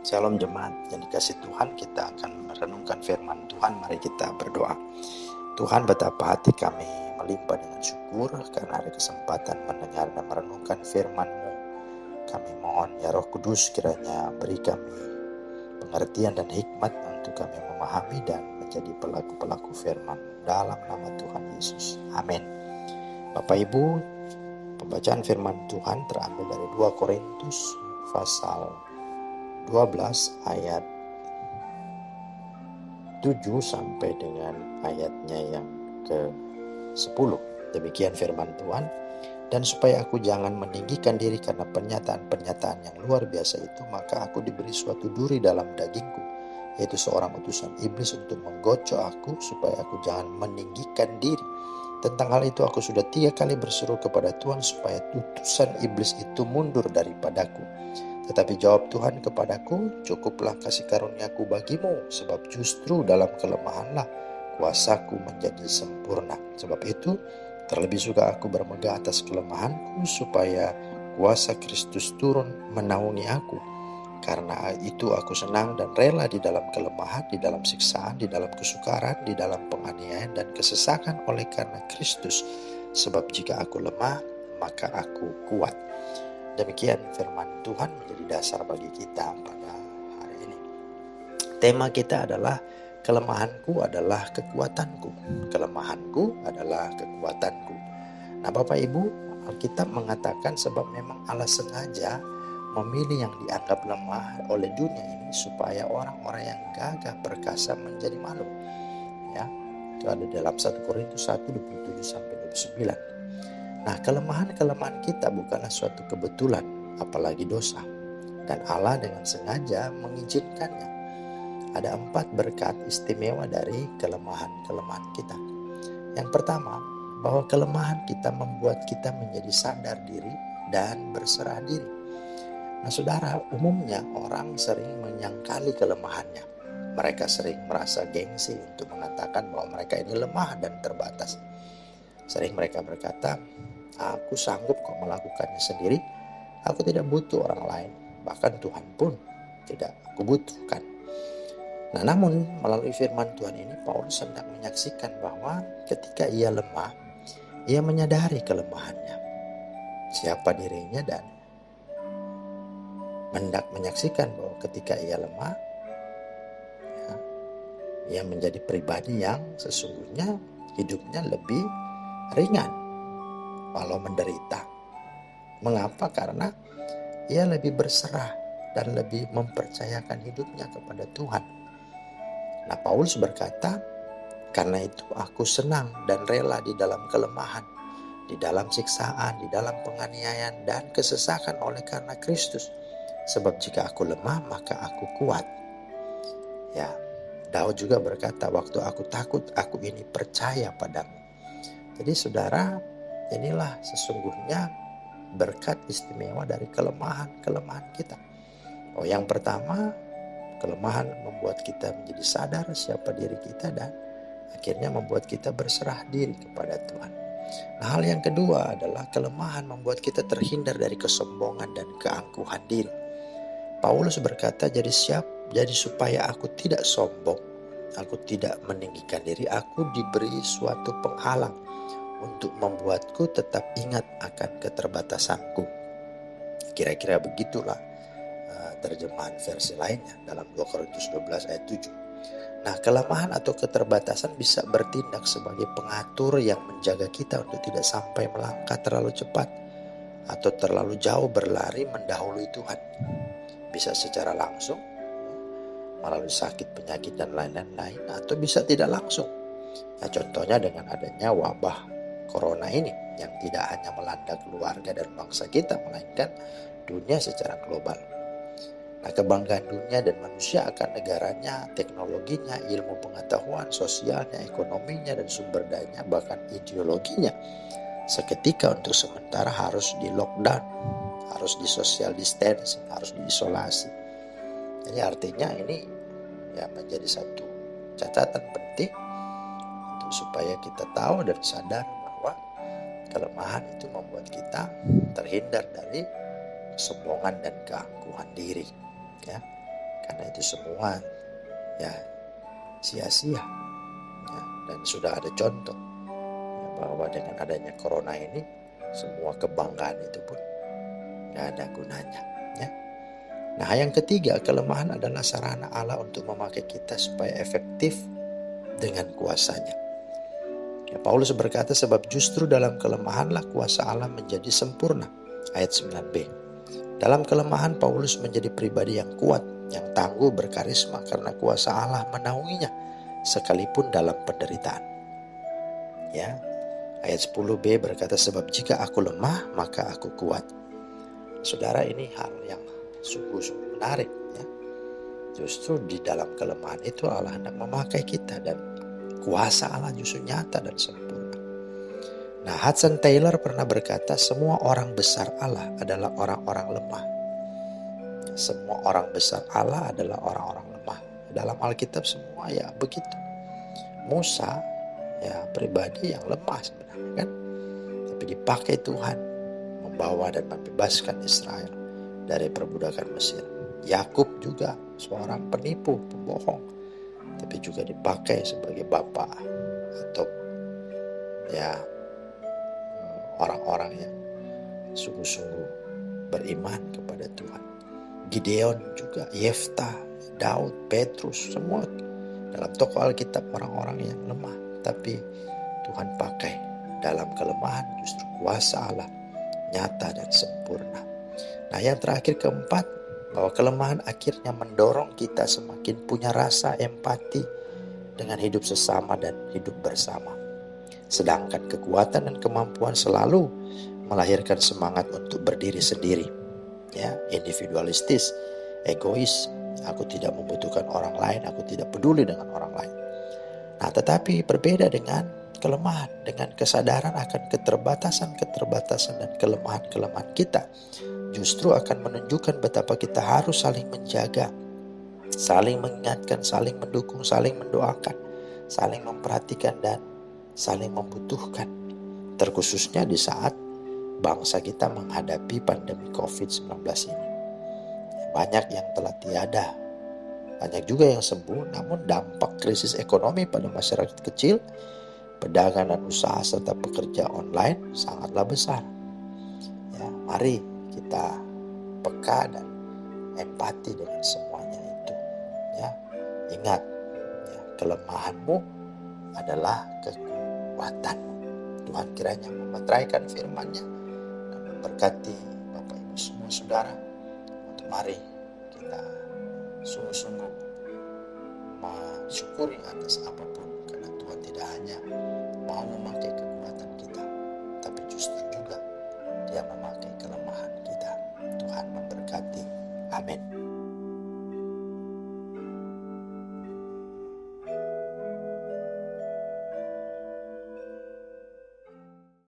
Shalom jemaat yang dikasih Tuhan, kita akan merenungkan firman Tuhan. Mari kita berdoa. Tuhan, betapa hati kami melimpah dengan syukur karena ada kesempatan mendengar dan merenungkan firman-Mu. Kami mohon ya Roh Kudus kiranya beri kami pengertian dan hikmat untuk kami memahami dan menjadi pelaku-pelaku firman dalam nama Tuhan Yesus. Amin. Bapak Ibu, pembacaan firman Tuhan terambil dari 2 Korintus pasal 12 ayat 7 sampai dengan ayatnya yang ke-10. Demikian firman Tuhan. Dan supaya aku jangan meninggikan diri karena pernyataan-pernyataan yang luar biasa itu, maka aku diberi suatu duri dalam dagingku, yaitu seorang utusan iblis untuk menggocok aku supaya aku jangan meninggikan diri. Tentang hal itu aku sudah 3 kali berseru kepada Tuhan supaya utusan iblis itu mundur daripadaku. Tetapi jawab Tuhan kepadaku, cukuplah kasih karuniaku bagimu, sebab justru dalam kelemahanlah kuasaku menjadi sempurna. Sebab itu, terlebih suka aku bermegah atas kelemahanku, supaya kuasa Kristus turun menaungi aku. Karena itu aku senang dan rela di dalam kelemahan, di dalam siksaan, di dalam kesukaran, di dalam penganiayaan dan kesesakan oleh karena Kristus. Sebab jika aku lemah, maka aku kuat. Demikian firman Tuhan menjadi dasar bagi kita pada hari ini. Tema kita adalah kelemahanku adalah kekuatanku. Kelemahanku adalah kekuatanku. Nah Bapak Ibu, Alkitab mengatakan sebab memang Allah sengaja memilih yang dianggap lemah oleh dunia ini supaya orang-orang yang gagah perkasa menjadi malu. Ya, itu ada dalam 1 Korintus 1:27-29. Nah, kelemahan-kelemahan kita bukanlah suatu kebetulan, apalagi dosa. Dan Allah dengan sengaja mengizinkannya. Ada 4 berkat istimewa dari kelemahan-kelemahan kita. Yang pertama, bahwa kelemahan kita membuat kita menjadi sadar diri dan berserah diri. Nah, saudara, umumnya orang sering menyangkali kelemahannya. Mereka sering merasa gengsi untuk mengatakan bahwa mereka ini lemah dan terbatas. Sering mereka berkata, aku sanggup kok melakukannya sendiri, aku tidak butuh orang lain, bahkan Tuhan pun tidak aku butuhkan. Nah, namun melalui firman Tuhan ini, Paulus hendak menyaksikan bahwa ketika ia lemah, ia menyadari kelemahannya, siapa dirinya, dan hendak menyaksikan bahwa ketika ia lemah, ia menjadi pribadi yang sesungguhnya hidupnya lebih ringan walau menderita. Mengapa? Karena ia lebih berserah dan lebih mempercayakan hidupnya kepada Tuhan. Nah, Paulus berkata, karena itu aku senang dan rela di dalam kelemahan, di dalam siksaan, di dalam penganiayaan dan kesesakan oleh karena Kristus. Sebab jika aku lemah, maka aku kuat. Ya, Daud juga berkata, waktu aku takut, aku ini percaya padamu. Jadi saudara, inilah sesungguhnya berkat istimewa dari kelemahan-kelemahan kita. Oh, yang pertama, kelemahan membuat kita menjadi sadar siapa diri kita dan akhirnya membuat kita berserah diri kepada Tuhan. Nah, hal yang kedua adalah kelemahan membuat kita terhindar dari kesombongan dan keangkuhan diri. Paulus berkata, jadi supaya aku tidak sombong, aku tidak meninggikan diri, aku diberi suatu penghalang untuk membuatku tetap ingat akan keterbatasanku. Kira-kira begitulah terjemahan versi lainnya dalam 2 Korintus 12 ayat 7. Nah, kelemahan atau keterbatasan bisa bertindak sebagai pengatur yang menjaga kita untuk tidak sampai melangkah terlalu cepat atau terlalu jauh berlari mendahului Tuhan. Bisa secara langsung melalui sakit, penyakit, dan lain-lain, atau bisa tidak langsung. Nah, contohnya dengan adanya wabah corona ini yang tidak hanya melanda keluarga dan bangsa kita, melainkan dunia secara global. Nah, kebanggaan dunia dan manusia akan negaranya, teknologinya, ilmu pengetahuan, sosialnya, ekonominya, dan sumber dayanya, bahkan ideologinya, seketika untuk sementara harus di lockdown, harus di social distancing, harus diisolasi. Jadi artinya ini ya menjadi satu catatan penting untuk supaya kita tahu dan sadar bahwa kelemahan itu membuat kita terhindar dari kesombongan dan keangkuhan diri. Ya. karena itu semua ya sia-sia ya. Dan sudah ada contoh ya, bahwa dengan adanya corona ini semua kebanggaan itu pun nggak ada gunanya ya. Nah, yang ketiga, kelemahan adalah sarana Allah untuk memakai kita supaya efektif dengan kuasanya. Ya, Paulus berkata, sebab justru dalam kelemahanlah kuasa Allah menjadi sempurna. Ayat 9b. Dalam kelemahan Paulus menjadi pribadi yang kuat, yang tangguh, berkarisma karena kuasa Allah menaunginya sekalipun dalam penderitaan. Ya. Ayat 10b berkata, sebab jika aku lemah maka aku kuat. Saudara, ini hal yang sungguh-sungguh menarik ya. Justru di dalam kelemahan itu Allah hendak memakai kita dan kuasa Allah justru nyata dan sempurna. Nah, Hudson Taylor pernah berkata, semua orang besar Allah adalah orang-orang lemah. Semua orang besar Allah adalah orang-orang lemah. Dalam Alkitab semua ya begitu. Musa ya pribadi yang lemah sebenarnya kan, tapi dipakai Tuhan membawa dan membebaskan Israel dari perbudakan Mesir. Yakub juga seorang penipu, pembohong, tapi juga dipakai sebagai bapak atau ya orang-orang yang sungguh-sungguh beriman kepada Tuhan. Gideon juga, Yefta, Daud, Petrus, semua dalam tokoh Alkitab orang-orang yang lemah, tapi Tuhan pakai dalam kelemahan justru kuasa Allah nyata dan sempurna. Nah, yang terakhir keempat, bahwa kelemahan akhirnya mendorong kita semakin punya rasa empati dengan hidup sesama dan hidup bersama. Sedangkan kekuatan dan kemampuan selalu melahirkan semangat untuk berdiri sendiri. Ya, individualistis, egois, aku tidak membutuhkan orang lain, aku tidak peduli dengan orang lain. Nah, tetapi berbeda dengan kelemahan, dengan kesadaran akan keterbatasan dan kelemahan-kelemahan kita, justru akan menunjukkan betapa kita harus saling menjaga, saling mengingatkan, saling mendukung, saling mendoakan, saling memperhatikan dan saling membutuhkan. Terkhususnya di saat bangsa kita menghadapi pandemi COVID-19 ini. Banyak yang telah tiada, banyak juga yang sembuh, namun dampak krisis ekonomi pada masyarakat kecil, pedagang dan usaha serta pekerja online sangatlah besar. Ya, mari kita peka dan empati dengan semuanya itu. Ya, ingat, ya, kelemahanmu adalah kekuatanmu. Tuhan kiranya memeteraikan firman-Nya dan memberkati Bapak Ibu semua saudara. Untuk mari kita sungguh-sungguh mensyukuri atas apapun, karena Tuhan tidak hanya mau memakai kekuatan